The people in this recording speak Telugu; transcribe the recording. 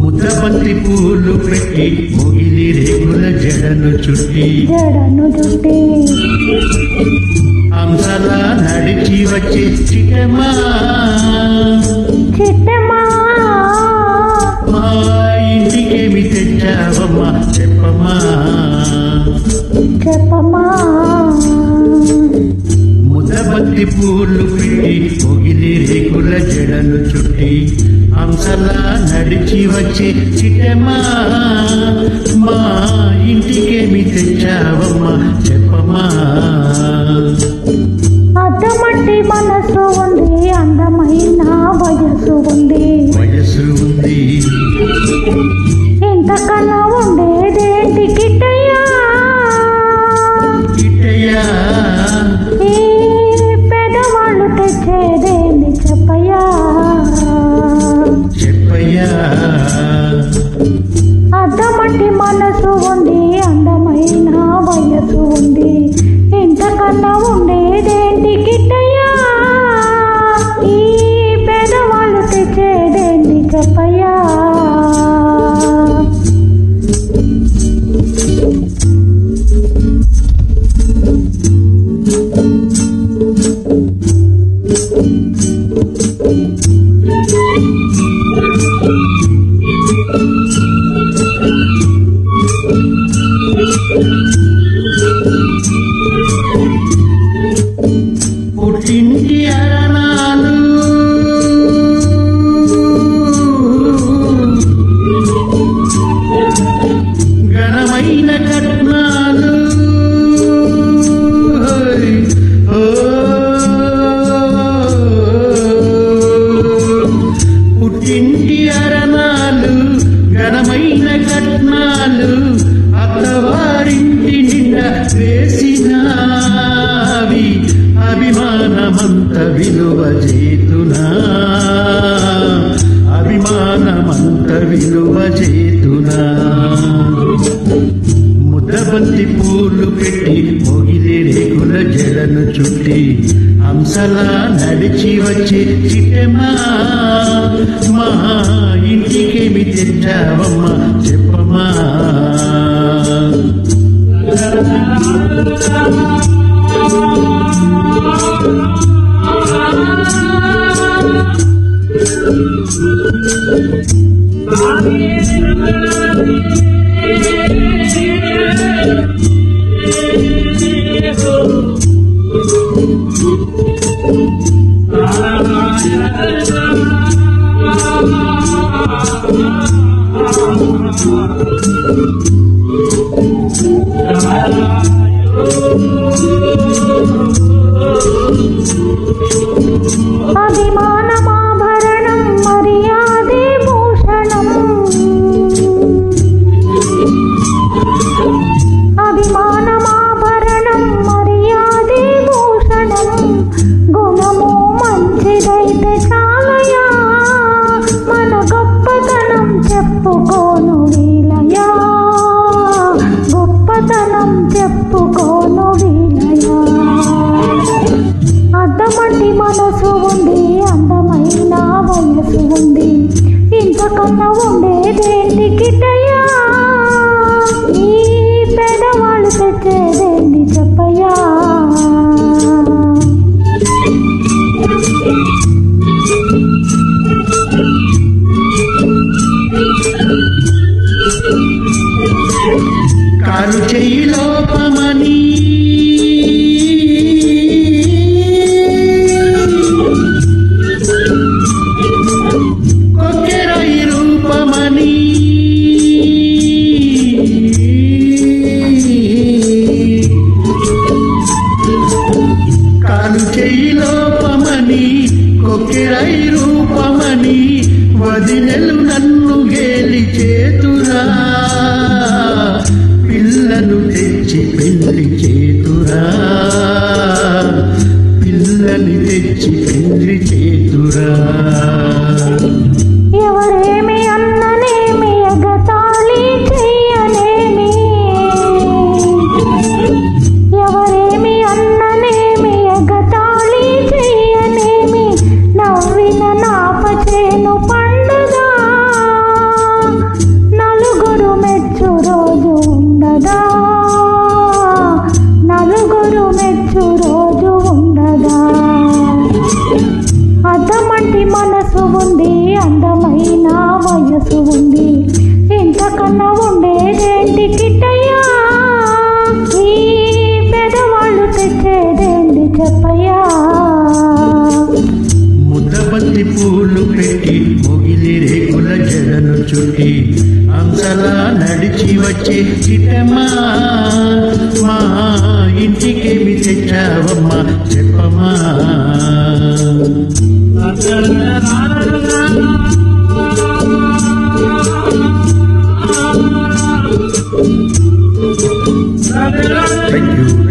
ముద్దబంతి పూలు పెట్టి మొగిలి రేగుల జడను చుట్టి హంసలా నడిచి వచ్చే చిట్టమా మా ఇంటికేమి తెచ్చావమ్మా చెప్పమ్మా ముద్దబంతి పూలు పెట్టి మొగిలి రేగుల జడను చుట్టి హంసలా నడిచి వచ్చే చిట్టమా మా ఇంటికేమి తెచ్చావమ్మా చెప్పమ్మా అద్దమట్టి మనసు ఉంది, అందమైన వయసు ఉంది, ఇంతకన్నా ఉండేదేంటి కిట్టయ్యా ఈ పెదవాళ్ళు తెచ్చేదేంటి చెప్పయ్యా అద్దమట్టి మనసు ఉంది, అందమైన వయసు ఉంది, ఇంతకన్నా ఉండేదేంటి కిట్టయ్యా ఈ పేదవాళ్ళు తెచ్చేదేంటి చెప్పయ్యా పుట్టింటి అరణాలు ఘనమైన కట్నాలు పుట్టింటి అరణాలు ఘనమైన కట్నాలు అత్తవారింటి నిండా వేసినావి అభిమానమంత విలువ చేతునా అభిమానమంత విలువ చేతునా ముద్దబంతి పూలు పెట్టి మొగిలి రేగుల జడను చుట్టి హంసలా నడిచి వచ్చే చిట్టమా మా ఇంటికేమి తెచ్చావమ్మా చెప్పమ్మా అభిమానమాభరణం మర్యాదే భూషణం అభిమానమాభరణం మర్యాదే భూషణం గుణము మంచిదైతే చాలయా మన గొప్పతనం చెప్పుకోను వీలయా గొప్పతనం చెప్పుకోను వీలయా అద్దమట్టి మనసు ఉంది, అందమైన వయసు ఉంది, ఇంతకన్నా ఉండేదేంటి కిట్టయ్యా ఈ పేదవాళ్ళు తెచ్చేదేంటి చెప్పయ్యా కాలు చెయ్యి లోపమని కొక్కెరై రూపమని కాలు చెయ్యి లోపమని కొక్కెరై రూపమని వదినెలు నన్ను గేలి చేతురా పిల్లను తెచ్చి పెళ్లి చేతురా పిల్లని తెచ్చి పెళ్లి చేతురా ఎవరేమి అన్ననేమి ఎగతాళి చెయ్యనేమి ఎవరేమి అన్ననేమి ఎగతాళి థ్యాంక్ యూ